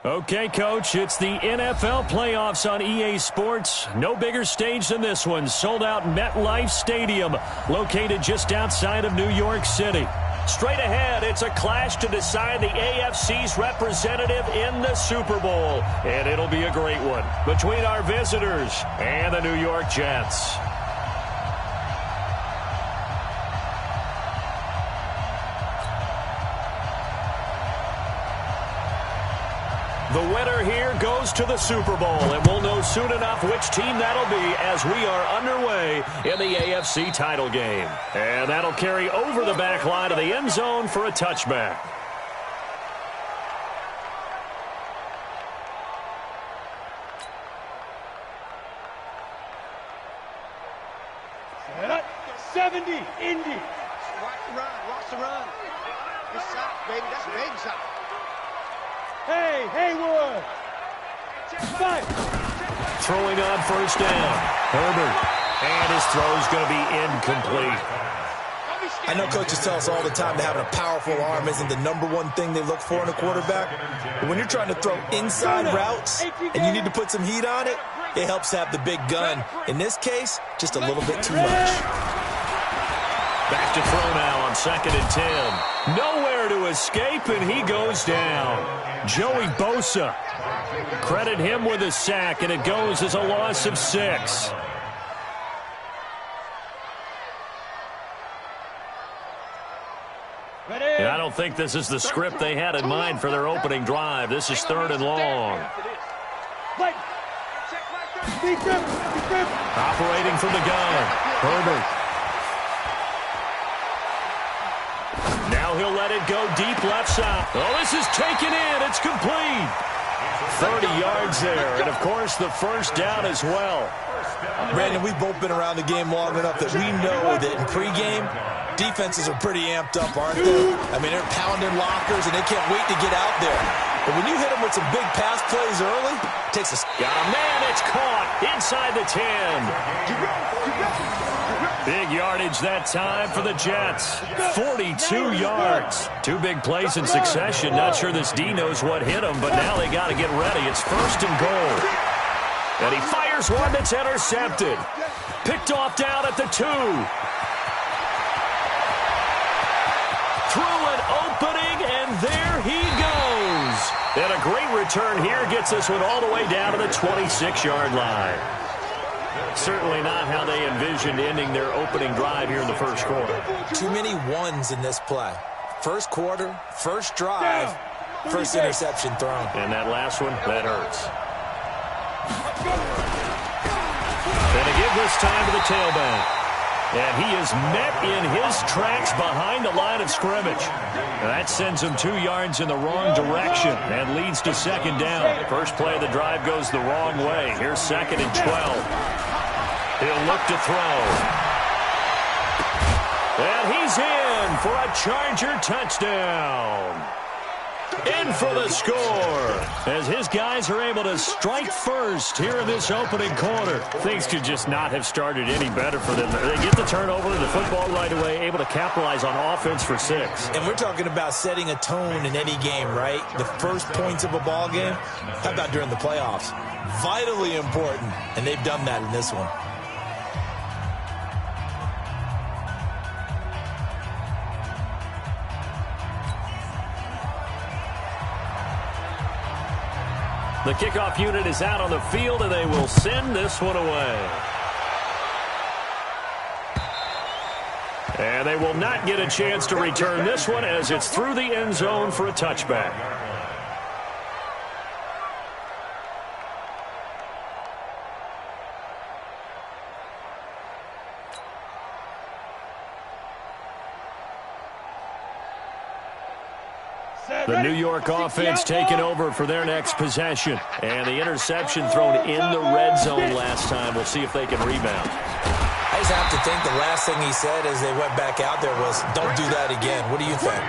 Okay, Coach, it's the NFL playoffs on EA Sports. No bigger stage than this one. Sold out MetLife Stadium, located just outside of New York City. Straight ahead, it's a clash to decide the AFC's representative in the Super Bowl. And it'll be a great one between our visitors and the New York Jets. The winner here goes to the Super Bowl, and we'll know soon enough which team that'll be as we are underway in the AFC title game. And that'll carry over the back line of the end zone for a touchback. Set up. 70, Indy. Watch the run. Good shot, baby. That's a baby shot. Hey, Haywood! Fight! Throwing on first down. Herbert. And his throw's going to be incomplete. I know coaches tell us all the time that having a powerful arm isn't the #1 thing they look for in a quarterback. But when you're trying to throw inside routes and you need to put some heat on it, it helps have the big gun. In this case, just a little bit too much. Back to throw now on 2nd and 10. Nowhere to escape, and he goes down. Joey Bosa. Credit him with a sack, and it goes as a loss of 6. And I don't think this is the script they had in mind for their opening drive. This is 3rd and long. Operating from the gun. Herbert. Now he'll let it go deep left side. Oh, this is taken in. It's complete. 30 yards there. And, of course, the first down as well. Brandon, we've both been around the game long enough that we know that in pregame, defenses are pretty amped up, aren't they? I mean, they're pounding lockers, and they can't wait to get out there. But when you hit them with some big pass plays early, it takes a... Got a man. It's caught inside the 10. Big yardage that time for the Jets. 42 yards. 2 big plays in succession. Not sure this D knows what hit him, but now they got to get ready. It's 1st and goal. And he fires one that's intercepted. Picked off down at the 2. Through an opening, and there he goes. And a great return here gets this one all the way down to the 26-yard line. Certainly not how they envisioned ending their opening drive here in the first quarter. Too many ones in this play. First quarter, first drive, first interception thrown. And that last one, that hurts. And to give this time to the tailback. And he is met in his tracks behind the line of scrimmage. And that sends him 2 yards in the wrong direction and leads to 2nd down. First play of the drive goes the wrong way. Here's 2nd and 12. He'll look to throw. And he's in for a Charger touchdown. In for the score as his guys are able to strike first here in this opening quarter. Things could just not have started any better for them. They get the turnover, the football right away, able to capitalize on offense for 6. And we're talking about setting a tone in any game, right? The first points of a ball game. How about during the playoffs? Vitally important, and they've done that in this one. The kickoff unit is out on the field, and they will send this one away. And they will not get a chance to return this one as it's through the end zone for a touchback. The New York offense taking over for their next possession. And the interception thrown in the red zone last time. We'll see if they can rebound. I I just have to think the last thing he said as they went back out there was, don't do that again. What do you think?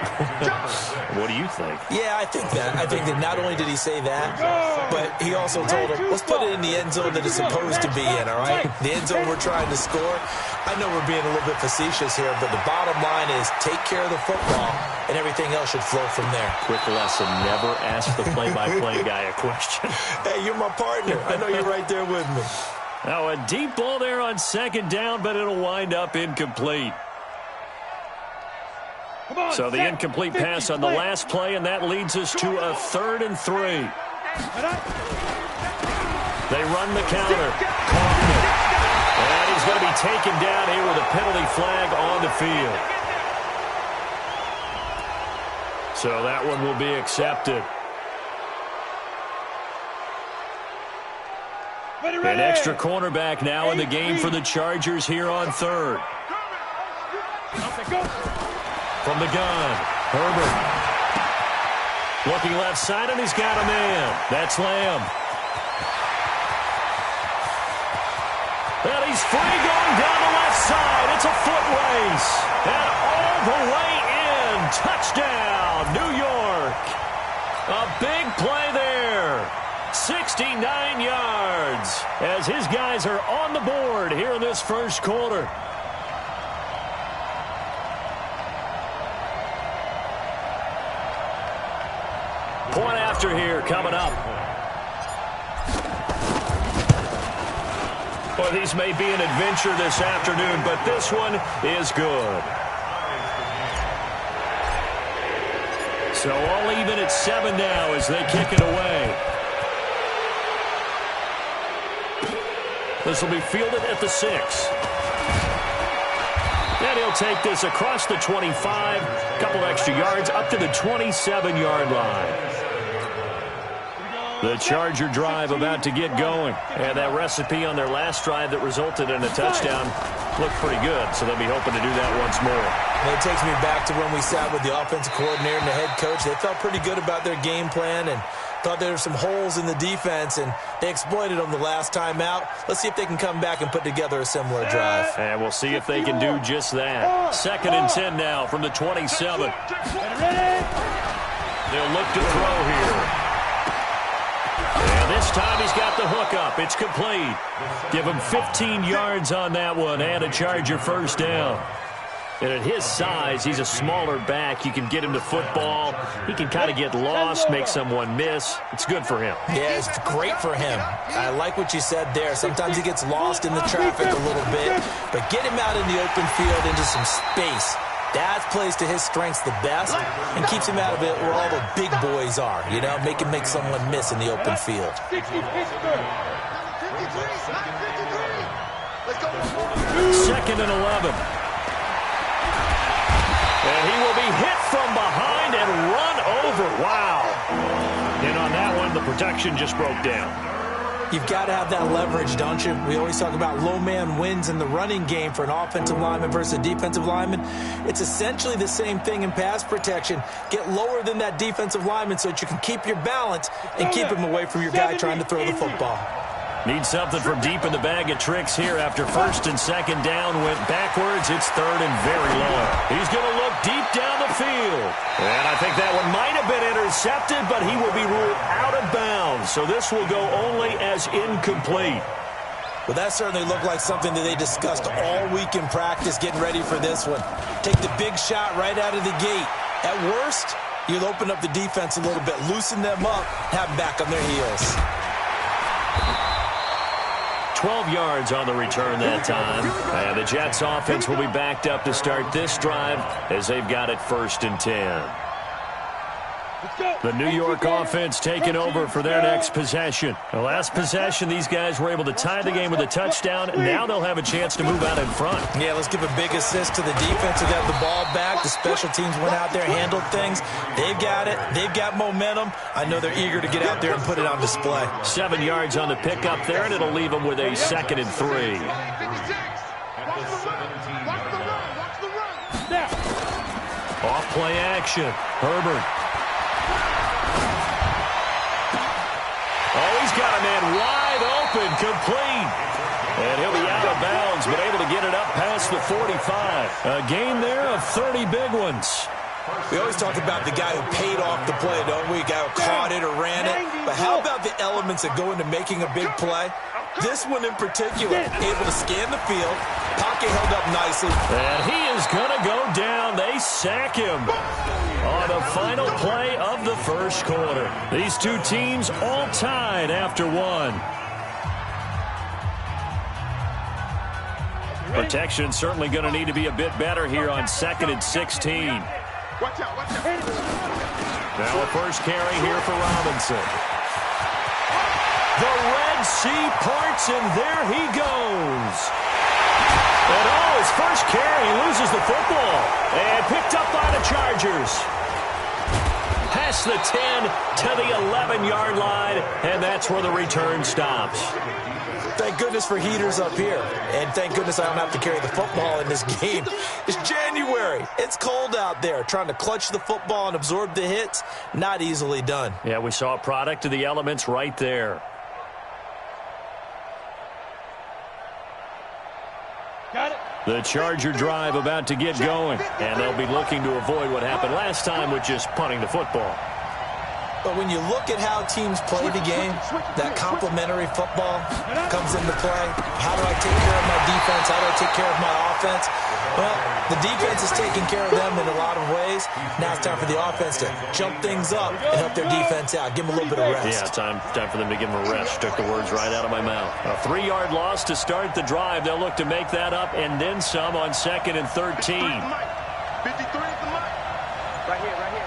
What do you think? Yeah, I think that. I think that not only did he say that, but he also told him, let's put it in the end zone that it's supposed to be in, all right? The end zone we're trying to score. I know we're being a little bit facetious here, but the bottom line is take care of the football, and everything else should flow from there. Quick lesson, never ask the play-by-play guy a question. Hey, you're my partner. I know you're right there with me. Now, a deep ball there on second down, but it'll wind up incomplete. So the incomplete pass on the last play, and that leads us to a 3rd and 3. They run the counter. Kaufman. And he's going to be taken down here with a penalty flag on the field. So that one will be accepted. An extra cornerback now in the game for the Chargers here on 3rd. From the gun, Herbert. Looking left side, and he's got a man. That's Lamb. And he's free going down the left side. It's a foot race. And all the way in. Touchdown, New York. A big play there. 69 yards as his guys are on the board here in this first quarter. Point after here coming up. Well, these may be an adventure this afternoon, but this one is good. So all even at 7 now as they kick it away. This will be fielded at the 6. And he'll take this across the 25, a couple extra yards up to the 27-yard line. The Charger drive about to get going. And that recipe on their last drive that resulted in a touchdown looked pretty good, so they'll be hoping to do that once more. And it takes me back to when we sat with the offensive coordinator and the head coach. They felt pretty good about their game plan and thought there were some holes in the defense, and they exploited them the last time out. Let's see if they can come back and put together a similar drive. And we'll see if they can do just that. 2nd and 10 now from the 27. They'll look to throw here. And this time he's got the hook up. It's complete. Give him 15 yards on that one and a Charger first down. And at his size, he's a smaller back. You can get him to football. He can kind of get lost, make someone miss. It's good for him. Yeah, it's great for him. I like what you said there. Sometimes he gets lost in the traffic a little bit, but get him out in the open field into some space. That plays to his strengths the best and keeps him out of it where all the big boys are, you know, make someone miss in the open field. 2nd and 11. And he will be hit from behind and run over. Wow. And on that one, the protection just broke down. You've got to have that leverage, don't you? We always talk about low man wins in the running game for an offensive lineman versus a defensive lineman. It's essentially the same thing in pass protection. Get lower than that defensive lineman so that you can keep your balance and keep him away from your guy trying to throw the football. Need something from deep in the bag of tricks here after 1st and 2nd down went backwards. It's 3rd and very long. He's going to look deep down the field. And I think that one might have been intercepted, but he will be ruled out of bounds. So this will go only as incomplete. Well, that certainly looked like something that they discussed all week in practice getting ready for this one. Take the big shot right out of the gate. At worst, you'll open up the defense a little bit, loosen them up, have them back on their heels. 12 yards on the return that time. And the Jets offense will be backed up to start this drive as they've got it 1st and 10. The New York offense taking over for their next possession. The last possession, these guys were able to tie the game with a touchdown. Now they'll have a chance to move out in front. Yeah, let's give a big assist to the defense who got the ball back. The special teams went out there, handled things. They've got it. They've got momentum. I know they're eager to get out there and put it on display. 7 yards on the pickup there, and it'll leave them with a 2nd and 3. Off play action. Herbert. Oh, he's got a man wide open, complete. And he'll be out of bounds downs, but able to get it up past the 45. A gain there of 30 big ones. We always talk about the guy who paid off the play, don't we? The guy who caught it or ran it. But how about the elements that go into making a big play? This one in particular, able to scan the field. Pocket held up nicely. And he is going to go down. They sack him on the final play of the first quarter. These two teams all tied after one. Protection certainly going to need to be a bit better here on 2nd and 16. Watch out, watch out. Now a first carry here for Robinson. The Red Sea parts, and there he goes. And his first carry, he loses the football. And picked up by the Chargers. Past the 10 to the 11-yard line, and that's where the return stops. Thank goodness for heaters up here. And thank goodness I don't have to carry the football in this game. It's January. It's cold out there. Trying to clutch the football and absorb the hits, not easily done. Yeah, we saw a product of the elements right there. Got it. The Charger drive about to get going, and they'll be looking to avoid what happened last time with just punting the football. But when you look at how teams play the game, that complementary football comes into play. How do I take care of my defense? How do I take care of my offense? Well, the defense is taking care of them in a lot of ways. Now it's time for the offense to jump things up and help their defense out. Give them a little bit of rest. Yeah, time for them to give them a rest. Took the words right out of my mouth. A 3-yard loss to start the drive. They'll look to make that up and then some on 2nd and 13. 53 at the mic. Right here, right here.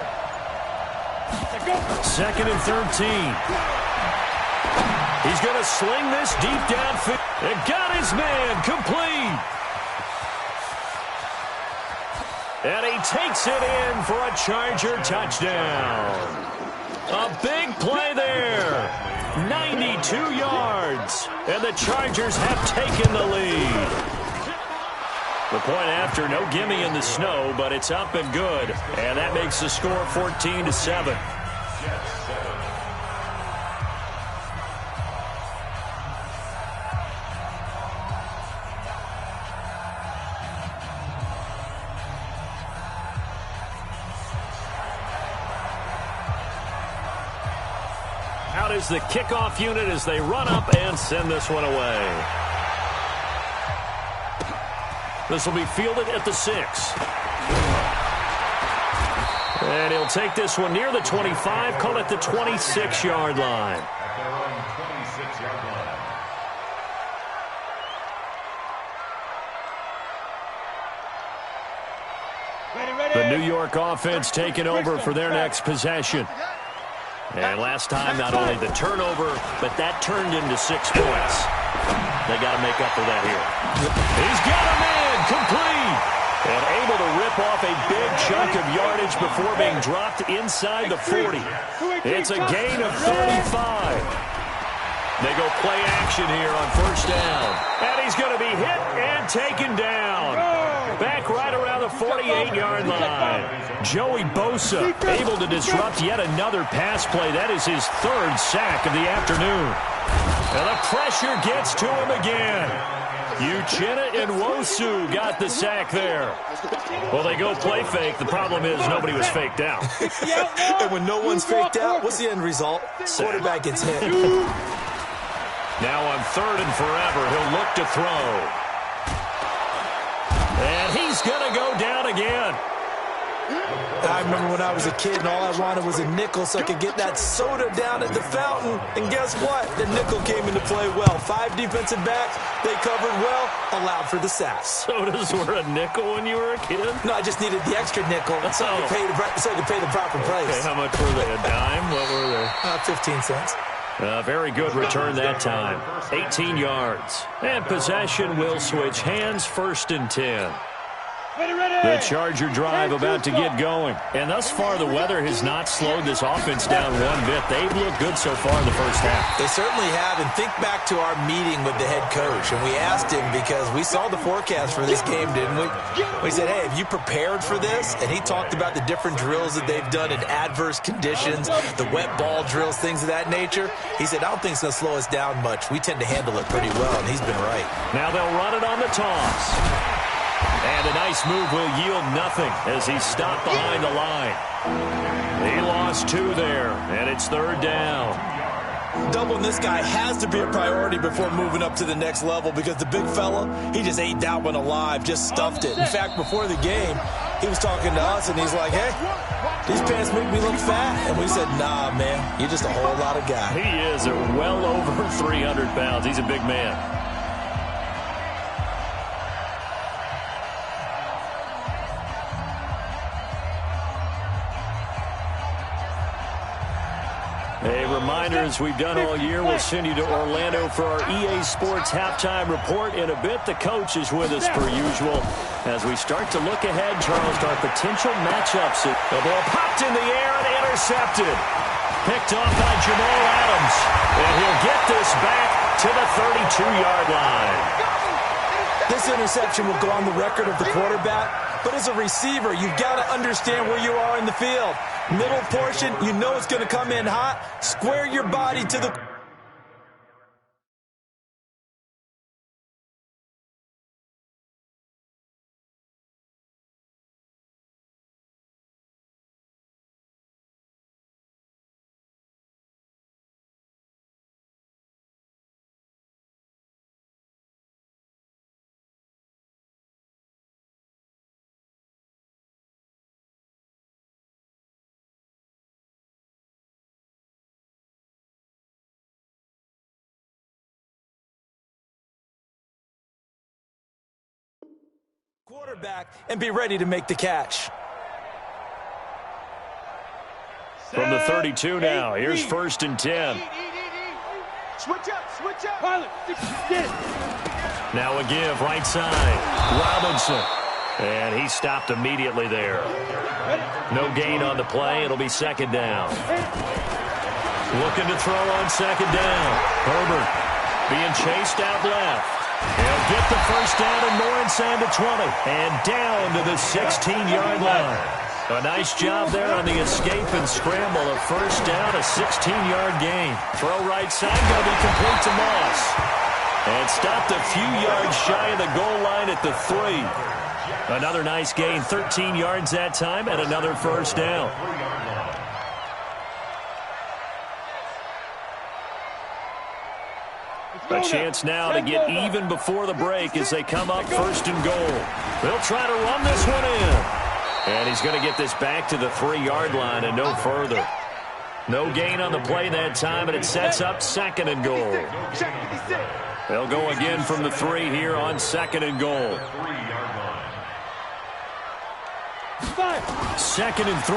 2nd and 13. He's going to sling this deep downfield. It got his man complete. And he takes it in for a Charger touchdown. A big play there. 92 yards. And the Chargers have taken the lead. The point after, no gimme in the snow, but it's up and good. And that makes the score 14-7. Out is the kickoff unit as they run up and send this one away. This will be fielded at the 6. And he'll take this one near the 25, call it the 26-yard line. The New York offense taking over for their next possession. And last time, not only the turnover, but that turned into 6 points. They got to make up for that here. He's got a man complete. And able to rip off a big chunk of yardage before being dropped inside the 40. It's a gain of 35. They go play action here on first down. And he's going to be hit and taken down. Back right around the 48-yard line. Joey Bosa able to disrupt yet another pass play. That is his 3rd sack of the afternoon. And the pressure gets to him again. Uchenna and Nwosu got the sack there. Well, they go play fake. The problem is nobody was faked out. And when no one's faked out, what's the end result? Quarterback gets hit. Now on 3rd and forever, he'll look to throw. And he's going to go down again. I remember when I was a kid and all I wanted was a nickel so I could get that soda down at the fountain. And guess what? The nickel came into play well. 5 defensive backs, they covered well, allowed for the sacks. Sodas were a nickel when you were a kid? No, I just needed the extra nickel so I could pay the proper price. Okay, how much were they? A dime? What were they? 15 cents. Very good return that time. 18 yards. And possession will switch hands, 1st and 10. The Charger drive about to get going. And thus far, the weather has not slowed this offense down one bit. They've looked good so far in the first half. They certainly have. And think back to our meeting with the head coach. And we asked him, because we saw the forecast for this game, didn't we? We said, hey, have you prepared for this? And he talked about the different drills that they've done in adverse conditions, the wet ball drills, things of that nature. He said, I don't think it's going to slow us down much. We tend to handle it pretty well, and he's been right. Now they'll run it on the toss. And a nice move will yield nothing as he's stopped behind the line. He lost 2 there, and it's 3rd down. Doubling this guy has to be a priority before moving up to the next level, because the big fella, he just ate that one alive, just stuffed it. In fact, before the game, he was talking to us, and he's like, hey, these pants make me look fat. And we said, nah, man, you're just a whole lot of guy. He is well over 300 pounds. He's a big man. A reminder, as we've done all year, we'll send you to Orlando for our EA Sports halftime report in a bit. The coach is with us per usual. As we start to look ahead, Charles, to our potential matchups. The ball popped in the air and intercepted. Picked off by Jamal Adams. And he'll get this back to the 32-yard line. This interception will go on the record of the quarterback, but as a receiver, you've got to understand where you are in the field. Middle portion, you know it's going to come in hot. Square your body to the... quarterback and be ready to make the catch. From the 32 now, here's 1st and 10. Switch up. Now a give, right side. Robinson. And he stopped immediately there. No gain on the play. It'll be 2nd down. Looking to throw on 2nd down. Herbert being chased out left. He'll get the 1st down and more inside the 20. And down to the 16-yard line. A nice job there on the escape and scramble. A 1st down, a 16-yard gain. Throw right side, going to be complete to Moss. And stopped a few yards shy of the goal line at the 3. Another nice gain, 13 yards that time, and another 1st down. A chance now to get even before the break as they come up 1st and goal. They'll try to run this one in. And he's going to get this back to the 3-yard line and no further. No gain on the play that time, and it sets up 2nd and goal. They'll go again from the 3 here on 2nd and goal. 2nd and 3.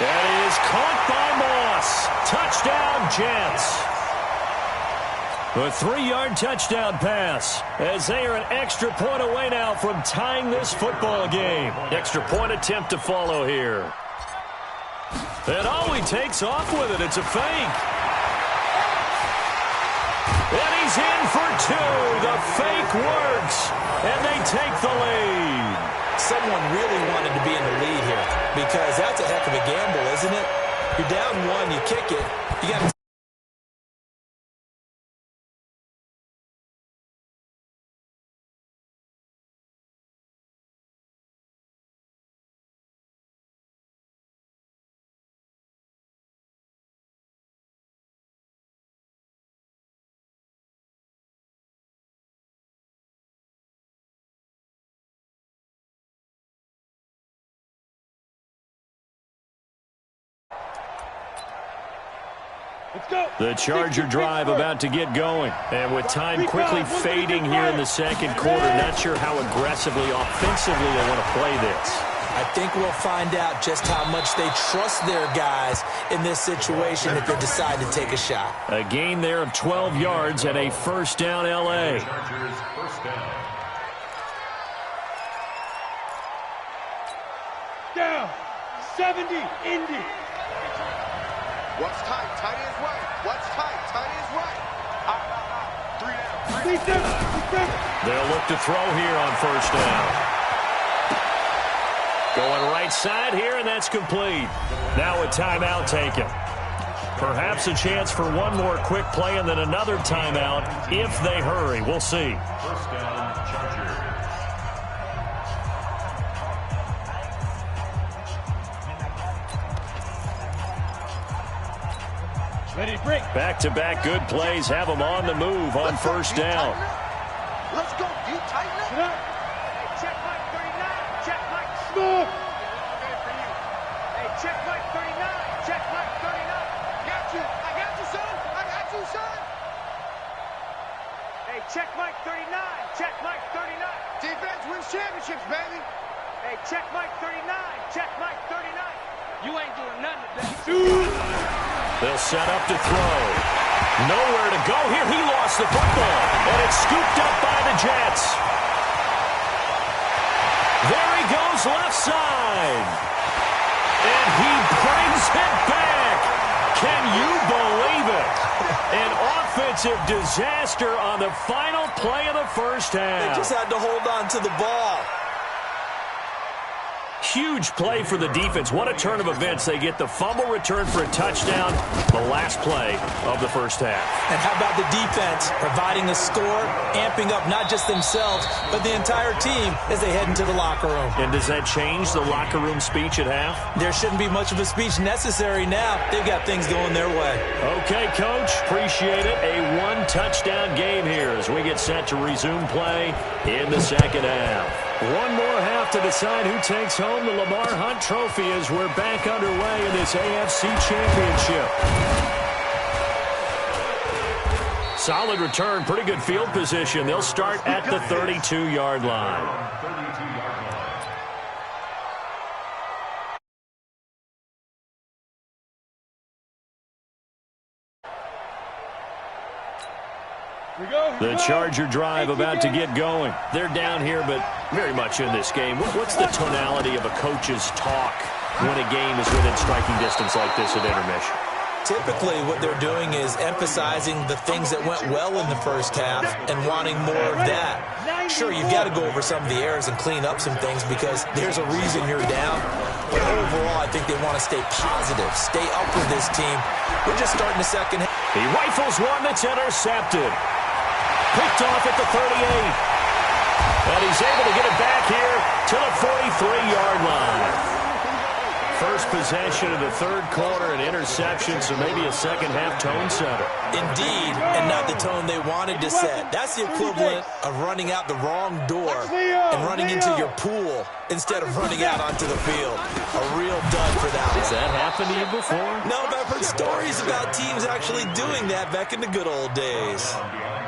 That is caught by Moss. Touchdown, Jets. A 3-yard touchdown pass as they are an extra point away now from tying this football game. Extra point attempt to follow here. And he takes off with it. It's a fake. And he's in for 2. The fake works. And they take the lead. Someone really wanted to be in the lead here, because that's a heck of a gamble, isn't it? You're down 1, you kick it. You got to... The Charger drive about to get going. And with time quickly fading here in the 2nd quarter, not sure how aggressively, offensively they want to play this. I think we'll find out just how much they trust their guys in this situation if they decide to take a shot. A gain there of 12 yards and a 1st down, L.A. down. 70, Indy. What's tight? Tight is right. What's tight? Tight is right. Out. 3 down. 3 7. They'll look to throw here on first down. Going right side here, and that's complete. Now a timeout taken. Perhaps a chance for one more quick play and then another timeout if they hurry. We'll see. First down, Chargers. Ready, break. Back-to-back good plays have them on the move on first down. Let's go. You tighten up. Get up. Hey, check Mike 39. Check Mike. Move. Hey, check Mike 39. Check Mike 39. Got you. I got you, son. I got you, son. Hey, check Mike 39. Check Mike 39. Defense wins championships, baby. Hey, check Mike 39. Check Mike 39. You ain't doing nothing today. They'll set up to throw. Nowhere to go here. He lost the football, and it's scooped up by the Jets. There he goes left side. And he brings it back. Can you believe it? An offensive disaster on the final play of the first half. They just had to hold on to the ball. Huge play for the defense. What a turn of events. They get the fumble return for a touchdown, the last play of the first half. And how about the defense providing a score, amping up not just themselves, but the entire team as they head into the locker room. And does that change the locker room speech at half? There shouldn't be much of a speech necessary now. They've got things going their way. Okay, Coach. Appreciate it. A one-touchdown game here as we get set to resume play in the second half. One more half to decide who takes home the Lamar Hunt Trophy as we're back underway in this AFC Championship. Solid return, pretty good field position. They'll start at the 32-yard line. The Charger drive about to get going. They're down here, but very much in this game. What's the tonality of a coach's talk when a game is within striking distance like this at intermission? Typically, what they're doing is emphasizing the things that went well in the first half and wanting more of that. Sure, you've got to go over some of the errors and clean up some things because there's a reason you're down. But overall, I think they want to stay positive, stay up with this team. We're just starting the second half. He rifles one that's intercepted. Picked off at the 38. And he's able to get it back here to the 43-yard line. First possession of the third quarter, an interception, so maybe a second-half tone setter. Indeed, and not the tone they wanted to set. That's the equivalent of running out the wrong door and running into your pool instead of running out onto the field. A real dud for that one. Has that happened to you before? No, but I've heard stories about teams actually doing that back in the good old days.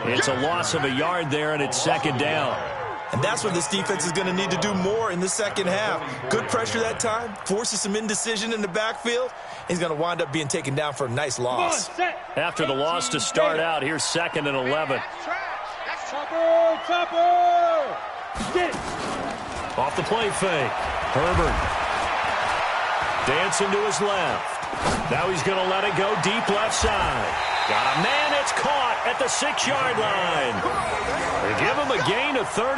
It's a loss of a yard there, and it's second down. And that's what this defense is going to need to do more in the second half. Good pressure that time, forces some indecision in the backfield. He's going to wind up being taken down for a nice loss. After the loss to start out, here's 2nd and 11. Chopper! Get it! Off the play fake. Herbert. Dancing to his left. Now he's going to let it go deep left side. Got a man, it's caught at the 6-yard line. They give him a gain of 38.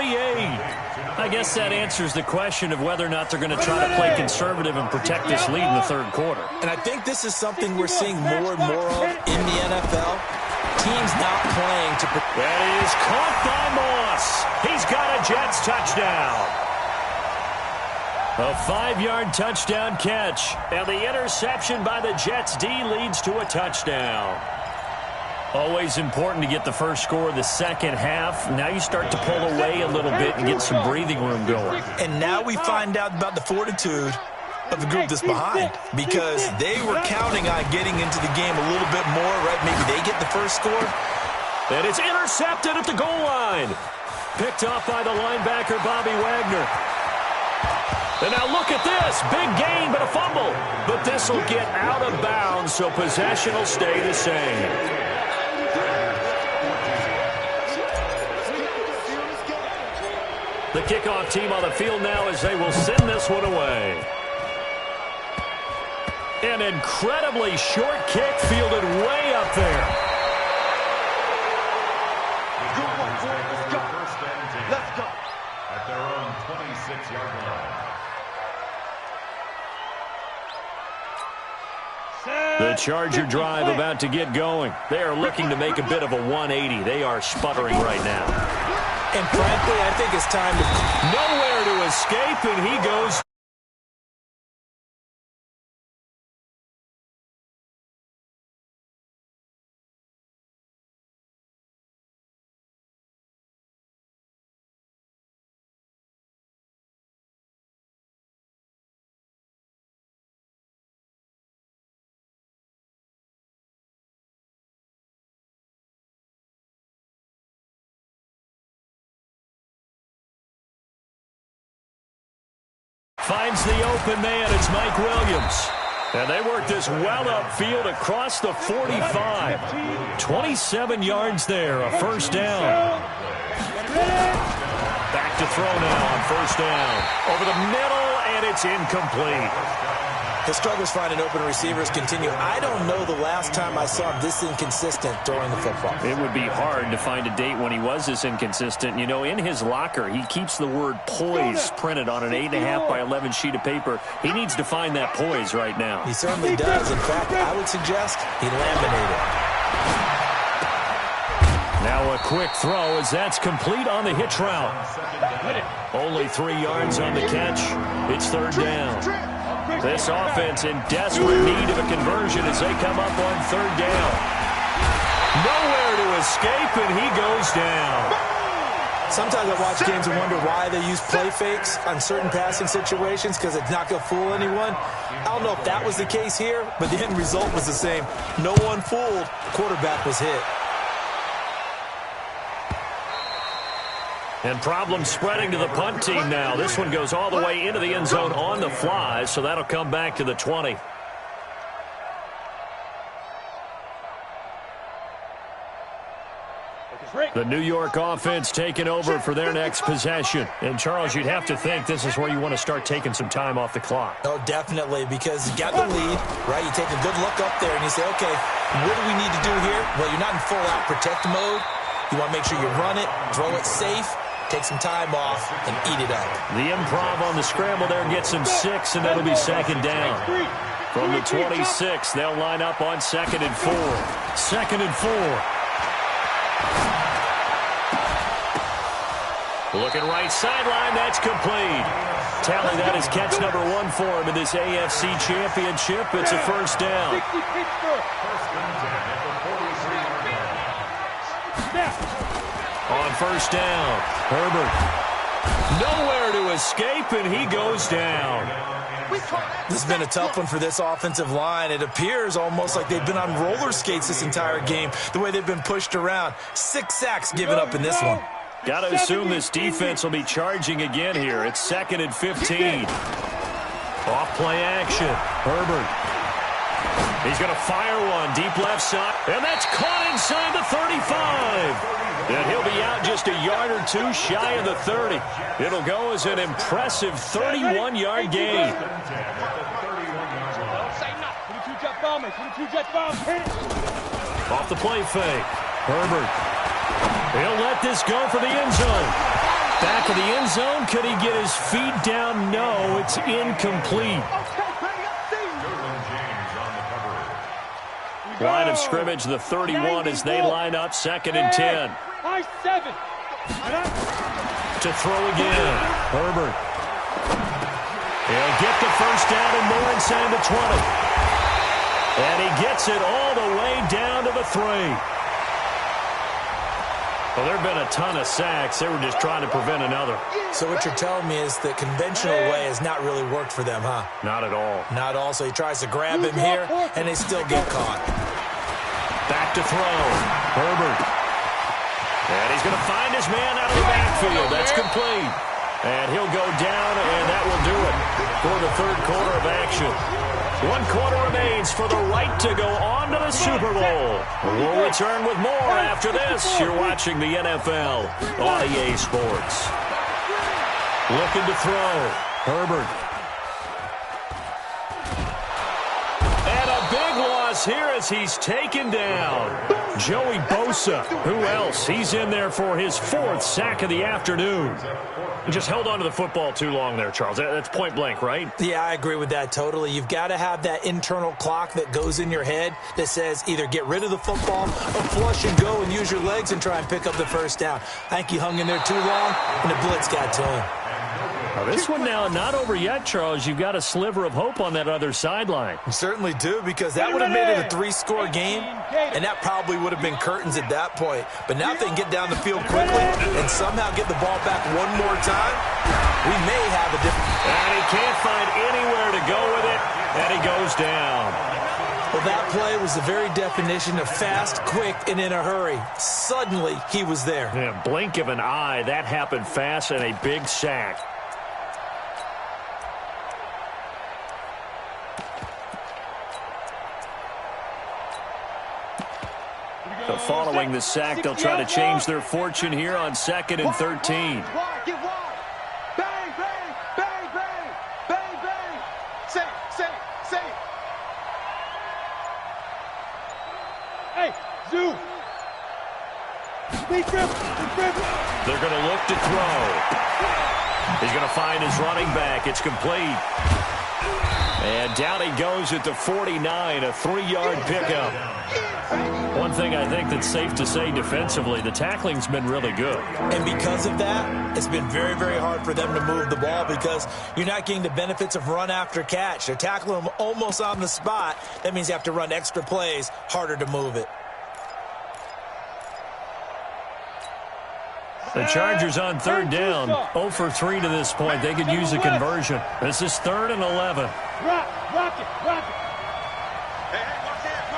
I guess that answers the question of whether or not they're going to try to play conservative and protect this lead in the third quarter. And I think this is something we're seeing more and more of in the NFL. Teams not playing to... That is caught by Moss. He's got a Jets touchdown. A 5-yard touchdown catch. And the interception by the Jets D leads to a touchdown. Always important to get the first score of the second half. Now you start to pull away a little bit and get some breathing room going. And now we find out about the fortitude of the group that's behind, because they were counting on getting into the game a little bit more, right? Maybe they get the first score. And it's intercepted at the goal line. Picked off by the linebacker, Bobby Wagner. And now look at this. Big gain, but a fumble. But this will get out of bounds, so possession will stay the same. The kickoff team on the field now as they will send this one away. An incredibly short kick fielded way up there. Let's go. At their own 26-yard line. The Charger drive about to get going. They are looking to make a bit of a 180. They are sputtering right now. And frankly, I think it's time to... Nowhere to escape, and he goes... Finds the open man. It's Mike Williams. And they work this well upfield across the 45. 27 yards there, a first down. Back to throw now on first down. Over the middle, and it's incomplete. His struggles finding open receivers continue. I don't know the last time I saw him this inconsistent throwing the football. It would be hard to find a date when he was this inconsistent. You know, in his locker, he keeps the word poise printed on an 8.5 by 11 sheet of paper. He needs to find that poise right now. He certainly does. In fact, I would suggest he laminated. Now a quick throw as that's complete on the hitch route. Only 3 yards on the catch. It's third down. This offense in desperate need of a conversion as they come up on third down. Nowhere to escape, and he goes down. Sometimes I watch games and wonder why they use play fakes on certain passing situations because it's not going to fool anyone. I don't know if that was the case here, but the end result was the same. No one fooled. The quarterback was hit. And problems spreading to the punt team now. This one goes all the way into the end zone on the fly, so that'll come back to the 20. The New York offense taking over for their next possession. And, Charles, you'd have to think this is where you want to start taking some time off the clock. Oh, definitely, because you got the lead, right? You take a good look up there and you say, okay, what do we need to do here? Well, you're not in full-out protect mode. You want to make sure you run it, throw it safe, take some time off, and eat it up. The improv on the scramble there gets him 6, and that'll be second down. From the 26, they'll line up on 2nd and 4. 2nd and 4. Looking right sideline, that's complete. Tally, that is catch number 1 for him in this AFC Championship. It's a first down. On first down, Herbert. Nowhere to escape, and he goes down. This has been a tough one for this offensive line. It appears almost like they've been on roller skates this entire game, the way they've been pushed around. 6 sacks given up in this one. Got to assume this defense will be charging again here. It's 2nd and 15. Off play action. Herbert. He's going to fire one deep left side. And that's caught inside the 35. And he'll be out just a yard or 2 shy of the 30. It'll go as an impressive 31-yard gain. Off the play fake. Herbert. He'll let this go for the end zone. Back of the end zone. Could he get his feet down? No, it's incomplete. Line of scrimmage, the 31 as they line up 2nd and 10. To throw again. Herbert. He'll get the first down and more inside the 20. And he gets it all the way down to the 3. Well, there have been a ton of sacks. They were just trying to prevent another. So what you're telling me is the conventional way has not really worked for them, huh? Not at all. Not all. So he tries to grab him here, and they still get caught. Back to throw. Herbert. And he's going to find his man out of the backfield. That's complete. And he'll go down, and that will do it for the third quarter of action. 1 quarter remains for the right to go on to the Super Bowl. We'll return with more after this. You're watching the NFL on EA Sports. Looking to throw. Herbert. falls here as he's taken down. Joey Bosa, who else? He's in there for his 4th sack of the afternoon. He just held on to the football too long there, Charles. That's point blank, right? Yeah, I agree with that totally. You've got to have that internal clock that goes in your head that says either get rid of the football or flush and go and use your legs and try and pick up the first down. I think he hung in there too long, and the blitz got to him. Now this one now not over yet, Charles. You've got a sliver of hope on that other sideline. You certainly do, because that would have made it a 3-score game, and that probably would have been curtains at that point. But now if they can get down the field quickly and somehow get the ball back one more time, we may have a different... And he can't find anywhere to go with it, and he goes down. Well, that play was the very definition of fast, quick, and in a hurry. Suddenly, he was there. Yeah, blink of an eye, that happened fast, and a big sack. So following the sack, they'll try to change their fortune here on 2nd and 13. Get wide. Bang, bang, bang, bang, bang, bang. Say. Hey, Zoo. Lead grip. They're going to look to throw. He's going to find his running back. It's complete. And down he goes at the 49, a 3-yard pickup. One thing I think that's safe to say defensively, the tackling's been really good. And because of that, it's been very, very hard for them to move the ball because you're not getting the benefits of run after catch. They're tackling them almost on the spot. That means you have to run extra plays, harder to move it. The Chargers on 3rd down, 0 for 3 to this point. They could use a conversion. This is 3rd and 11. Rock it. Hey, watch that.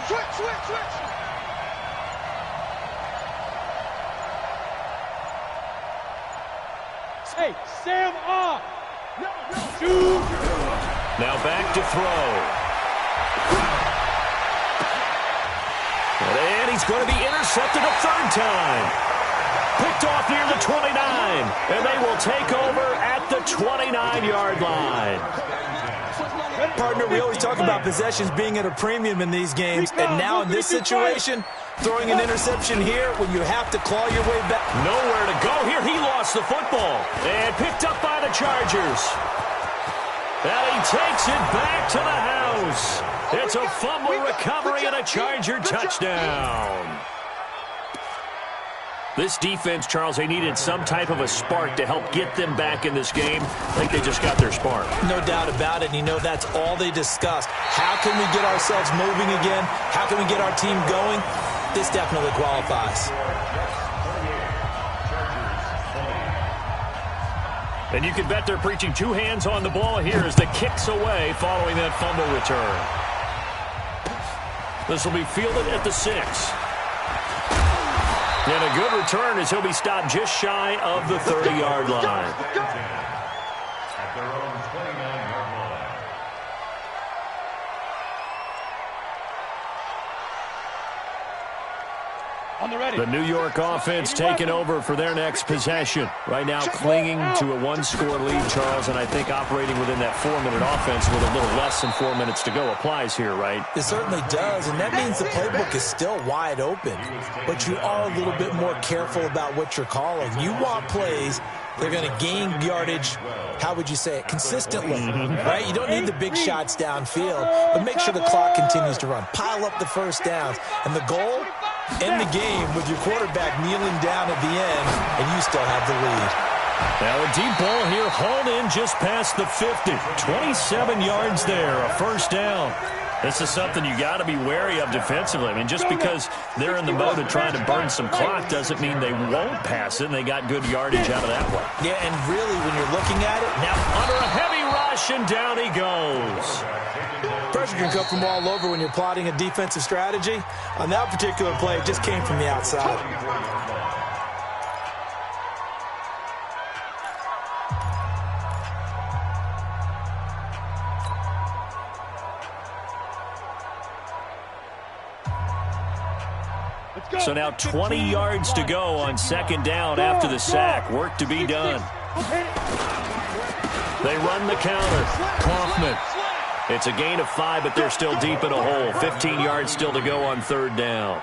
Switch. Hey, Sam off. Shoot. Now back to throw. And he's going to be intercepted a 3rd time. Picked off near the 29, and they will take over at the 29-yard line. Partner, we always talk about possessions being at a premium in these games, and now in this situation, throwing an interception here when you have to claw your way back. Nowhere to go here. He lost the football and picked up by the Chargers. And he takes it back to the house. It's a fumble recovery and a Charger touchdown. This defense, Charles, they needed some type of a spark to help get them back in this game. I think they just got their spark. No doubt about it. And you know that's all they discussed. How can we get ourselves moving again? How can we get our team going? This definitely qualifies. And you can bet they're preaching 2 hands on the ball here as the kick's away following that fumble return. This will be fielded at the 6. And a good return as he'll be stopped just shy of the 30-yard line. At their own 29-yard line. On the ready. The New York offense taking over for their next possession. Right now clinging to a 1-score lead, Charles, and I think operating within that 4-minute offense with a little less than 4 minutes to go applies here, right? It certainly does, and that means the playbook is still wide open. But you are a little bit more careful about what you're calling. You want plays they're going to gain yardage, how would you say it, consistently, right? You don't need the big shots downfield, but make sure the clock continues to run. Pile up the first downs, and the goal, end the game with your quarterback kneeling down at the end, and you still have the lead. Now a deep ball here, hauled in just past the 50. 27 yards there, a first down. This is something you got to be wary of defensively. I mean, just because they're in the mode of trying to burn some clock doesn't mean they won't pass it, and they got good yardage out of that one. Yeah, and really, when you're looking at it, now under a heavy rush, and down he goes. Pressure can come from all over when you're plotting a defensive strategy. On that particular play, it just came from the outside. So now 20 yards to go on second down after the sack. Work to be done. They run the counter. Kaufman It's a gain of 5, but they're still deep in a hole. 15 yards still to go on third down.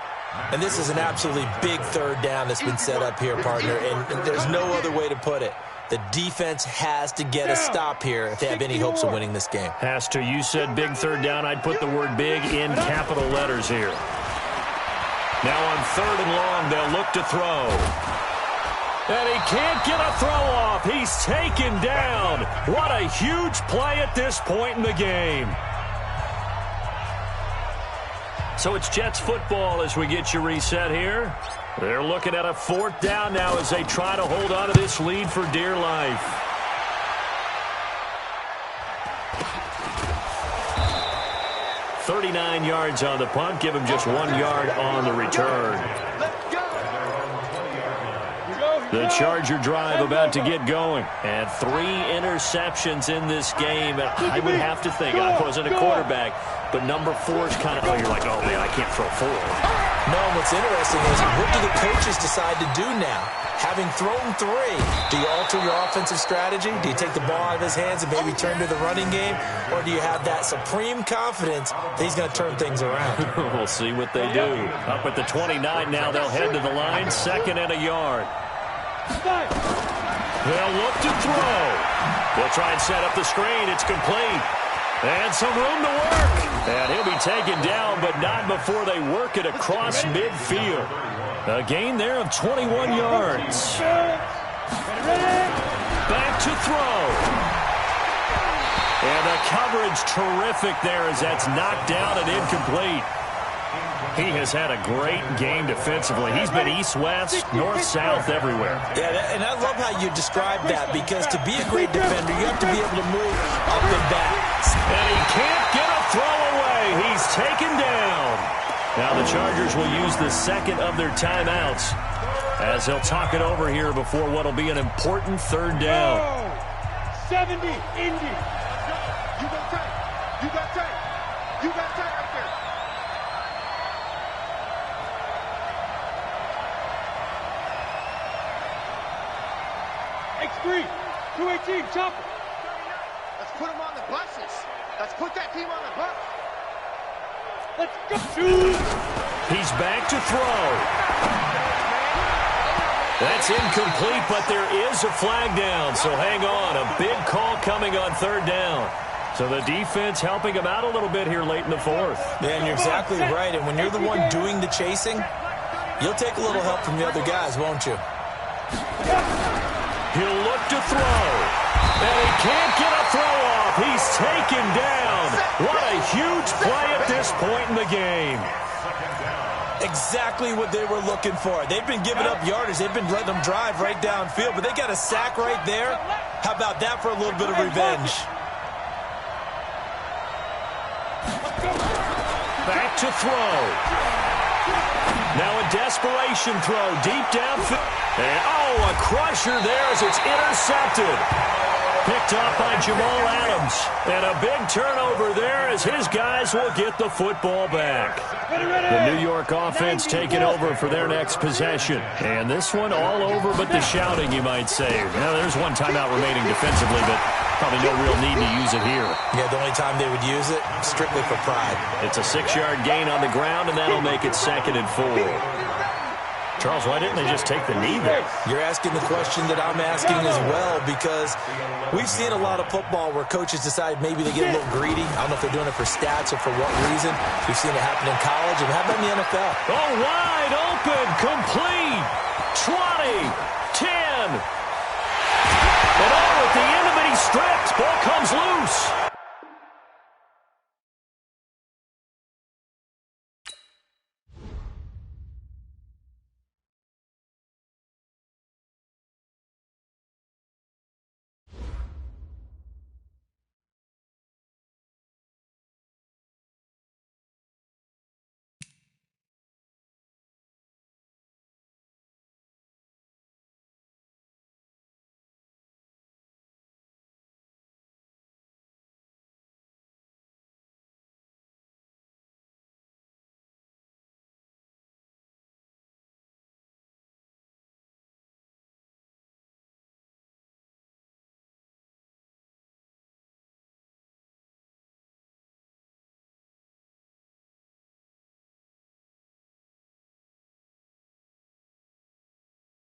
And this is an absolutely big third down that's been set up here, partner, and there's no other way to put it. The defense has to get a stop here if they have any hopes of winning this game. Has to. You said big third down. I'd put the word big in capital letters here. Now on third and long, they'll look to throw. And he can't get a throw off. He's taken down. What a huge play at this point in the game. So it's Jets football as we get you reset here. They're looking at a fourth down now as they try to hold on to this lead for dear life. "39 yards on the punt. Give him just 1 yard on the return. The Charger drive about to get going. And 3 interceptions in this game. I would have to think, I wasn't a quarterback, but number 4 is kind of, you're like, oh, man, I can't throw 4. No, what's interesting is what do the coaches decide to do now? Having thrown 3, do you alter your offensive strategy? Do you take the ball out of his hands and maybe turn to the running game? Or do you have that supreme confidence that he's going to turn things around? We'll see what they do. Up at the 29 now, they'll head to the line, 2nd and a yard. They'll look to throw. They'll try and set up the screen. It's complete. And some room to work. And he'll be taken down, but not before they work it across midfield. A gain there of 21 yards. Back to throw. And the coverage terrific there as that's knocked down and incomplete. He has had a great game defensively. He's been east-west, north-south, everywhere. Yeah, and I love how you describe that, because to be a great defender, you have to be able to move up and back. And he can't get a throw away. He's taken down. Now the Chargers will use the second of their timeouts as they'll talk it over here before what will be an important third down. 70, Indy. You got tight. You got tight. You got tight right there. X3, 218, chopper. Let's put them on the buses. Let's put that team on the bus. Let's go. Shoot. He's back to throw. That's incomplete, but there is a flag down, so hang on. A big call coming on third down. So the defense helping him out a little bit here late in the fourth. Yeah, and you're exactly right. And when you're the one doing the chasing, you'll take a little help from the other guys, won't you? He'll look to throw. And he can't get a throw off. He's taken down. What a huge play at this point in the game. Exactly what they were looking for. They've been giving up yardage. They've been letting them drive right downfield, but they got a sack right there. How about that for a little bit of revenge? Back to throw. Now a desperation throw deep downfield. And, a crusher there as it's intercepted. Picked up by Jamal Adams. And a big turnover there as his guys will get the football back. The New York offense taking over for their next possession. And this one all over but the shouting, you might say. Now, there's one timeout remaining defensively, but probably no real need to use it here. Yeah, the only time they would use it, strictly for pride. It's a 6-yard gain on the ground, and that'll make it 2nd and 4. Charles, why didn't they just take the knee there? You're asking the question that I'm asking as well, because we've seen a lot of football where coaches decide maybe they get a little greedy. I don't know if they're doing it for stats or for what reason. We've seen it happen in college, and how about in the NFL? Oh, wide open, complete. 20,